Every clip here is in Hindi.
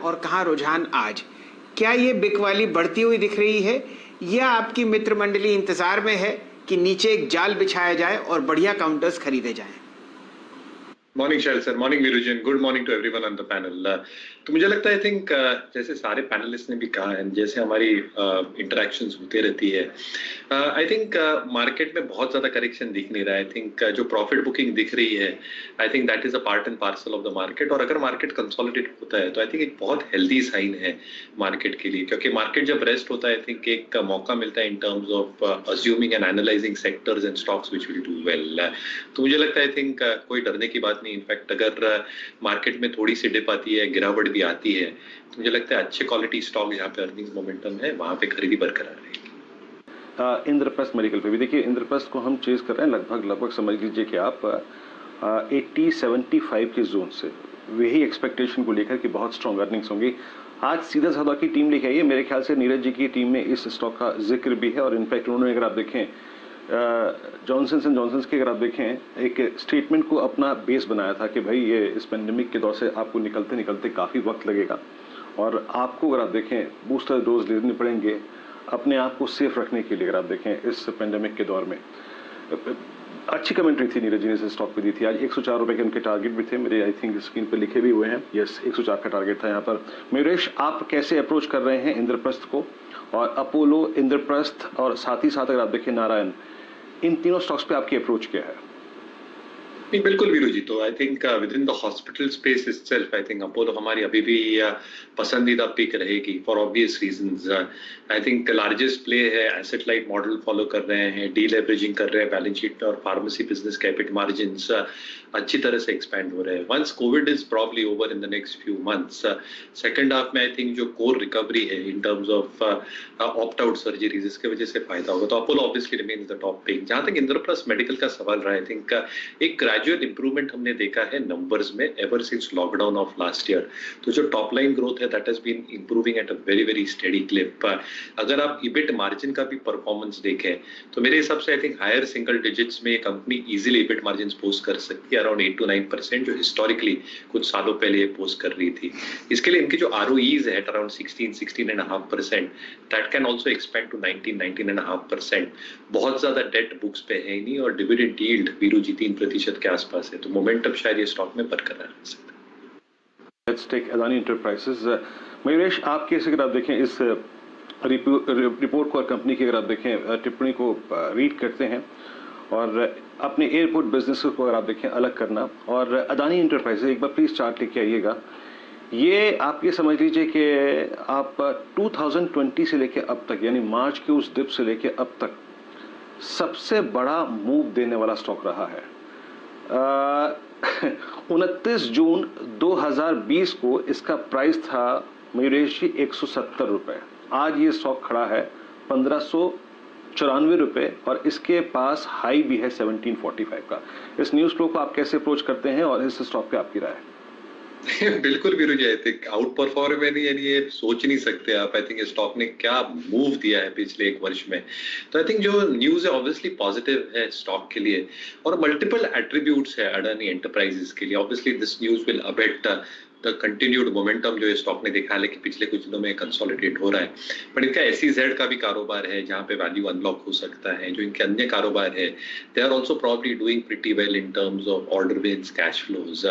और कहाँ रुझान आज? क्या ये बिक वाली बढ़ती हुई दिख रही है या आपकी मित्र मंडली इंतजार में है कि नीचे एक जाल बिछाया जाए और बढ़िया काउंटर्स खरीदे जाएं? मॉर्निंग शैल सर, मॉर्निंग वीरूजन, good morning to everyone on the panel. तो मुझे लगता है आई थिंक जैसे सारे पैनलिस्ट ने भी कहा है, जैसे हमारी इंटरेक्शंस होते रहती है, आई थिंक मार्केट में बहुत ज्यादा करेक्शन दिख नहीं रहा है। आई थिंक जो प्रॉफिट बुकिंग दिख रही है, I think that is a part and parcel of the market. और अगर मार्केट कंसोलिडेट होता है तो आई थिंक एक बहुत हेल्दी साइन है मार्केट के लिए, क्योंकि मार्केट जब रेस्ट होता है आई थिंक एक मौका मिलता है in terms of assuming and analysing sectors and stocks which will do well. तो मुझे लगता है आई थिंक कोई डरने की बात नहीं। इनफैक्ट अगर मार्केट में थोड़ी सी डिप आती है, गिरावट भी आती है, तो मुझे लगता है अच्छे क्वालिटी स्टॉक जहाँ पे अर्निंग्स मोमेंटम है वहां पे खरीदी बरकरार रहेगी। इंद्रप्रस्थ मेडिकल पे भी देखिए, इंद्रप्रस्थ को हम चेज कर रहे हैं लगभग समझ लीजिए कि आप 80-75 के जोन से, वही एक्सपेक्टेशन को लेकर कि बहुत स्ट्रॉन्ग अर्निंग्स होंगी। आज सीधा साधा की टीम लेके आई है, मेरे ख्याल से नीरज जी की टीम में इस स्टॉक का जिक्र भी है। और इनफैक्ट उन्होंने, अगर आप देखें जॉनसन एंड जॉनसन के, अगर आप देखें, एक स्टेटमेंट को अपना बेस बनाया था कि भाई ये इस पेंडेमिक के दौर से आपको निकलते निकलते काफ़ी वक्त लगेगा और आपको, अगर आप देखें, बूस्टर डोज लेने पड़ेंगे अपने आप को सेफ रखने के लिए। अगर आप देखें इस पेंडेमिक के दौर में अच्छी कमेंट्री थी नीरज जी ने इस स्टॉक पे दी थी। आज 104 रुपये के उनके टारगेट भी थे, मेरे आई थिंक स्क्रीन पर लिखे भी हुए हैं। यस, 104 का टारगेट था यहाँ पर। मयूरेश, आप कैसे अप्रोच कर रहे हैं इंद्रप्रस्थ को, और अपोलो, इंद्रप्रस्थ और साथ ही साथ अगर आप देखें नारायण, इन तीनों स्टॉक्स पे आपकी अप्रोच क्या है? नहीं, बिल्कुल वीरू जी। तो I think within the hospital space itself I think Apollo हमारी अभी भी पसंदीदा पिक रहेगी for obvious reasons. I think largest play है, एसेट लाइट मॉडल फॉलो कर रहे हैं, डीलेवरेजिंग कर रहे हैं बैलेंस शीट, और फार्मेसी बिजनेस के EBIT मार्जिन्स अच्छी तरह से एक्सपैंड हो रहे हैं। Once Covid is probably over in the next few months, second half में आई थिंक जो कोर रिकवरी है in terms of opt out surgery, जिसके वजह से फायदा होगा, तो Apollo obviously remains the top pick. जहां तक इंद्रप्रस्थ मेडिकल का सवाल रहा, आई थिंक एक ग्रेजुअल इंप्रूवमेंट हमने देखा है नंबर्स में ever since lockdown of last year. तो जो टॉप लाइन ग्रोथ है that has been improving at a very very steady clip. अगर आप EBIT मार्जिन का भी परफॉर्मेंस देखें तो मेरे हिसाब से I think higher single digits में company easily EBIT margin post कर सकती है, अराउंड 8 to 9%, जो हिस्टोरिकली कुछ सालों पहले ये पोस्ट कर रही थी। इसके लिए इनकी जो ROEs है around 16-16.5%, that can also expand to 19-19.5%। बहुत ज्यादा डेट बुक्स पे है नहीं, और डिविडेंड यील्ड वीरू जी 3% के आसपास है, तो मोमेंटम शायद ये स्टॉक में बरकरार रह सकता है। Let's take Adani Enterprises. Mayuresh, आप कैसे, अगर आप देखें इस रिपोर्ट को और कंपनी की, अगर आप देखें टिप्पणी को रीड करते हैं और अपने एयरपोर्ट बिजनेस को अगर आप देखें अलग करना, और अदानी एंटरप्राइजेस, एक बार प्लीज चार्ट लेके आइएगा। ये आप ये समझ लीजिए कि आप 2020 से लेके अब तक, यानी मार्च के उस डिप से लेके अब तक सबसे बड़ा मूव देने वाला स्टॉक रहा है। 29 जून 2020 को इसका प्राइस था मयूरेश जी 170 रुपये। आज ये स्टॉक खड़ा है 1594 रुपये, और इसके पास हाई भी है 1745 का। इस न्यूज़ फ्लो को आप कैसे अप्रोच करते हैं और इस स्टॉक पे आपकी राय? बिल्कुल वीरू जी, आई थिंक आउट परफॉर्म में नहीं, यानी ये सोच नहीं सकते आप। आई थिंक ये स्टॉक ने क्या मूव दिया है पिछले एक वर्ष में। तो आई थिंक जो न्यूज है ऑब्वियसली पॉजिटिव है स्टॉक के लिए, और मल्टीपल एट्रीब्यूट्स है अडानी एंटरप्राइजेस के लिए। Obviously this news will abate the continued momentum जो स्टॉक ने देखा है कि पिछले कुछ दिनों में कंसोलिडेट हो रहा है। पर इनका SEZ का भी कारोबार है जहां पे वैल्यू अनलॉक हो सकता है। जो इनके अन्य कारोबार है, they are also probably doing pretty well in terms of order wins, cash flows.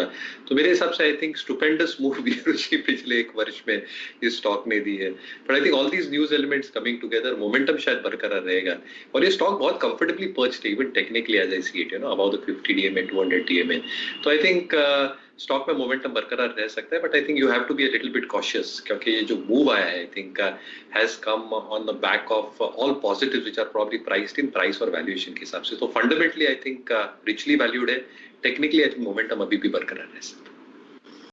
तो मेरे हिसाब से आई थिंक स्टुपेंडस मूव पिछले एक वर्ष में इस स्टॉक ने दी है। But I think all these news elements coming together, momentum शायद बरकरार रहेगा, और ये स्टॉक बहुत comfortably perched even technically as I see it, about the 50 DMA 200 DMA। तो आई थिंक स्टॉक में मोमेंटम बरकरार रह सकता है, but I think you have to be a little bit cautious, क्योंकि ये जो मूव आया है I think has come on the back of all positives which are probably priced in price और वैल्यूएशन के हिसाब से। तो fundamentally I think richly valued है, टेक्निकली आई थिंक मोमेंटम अभी भी बरकरार रह सकता है।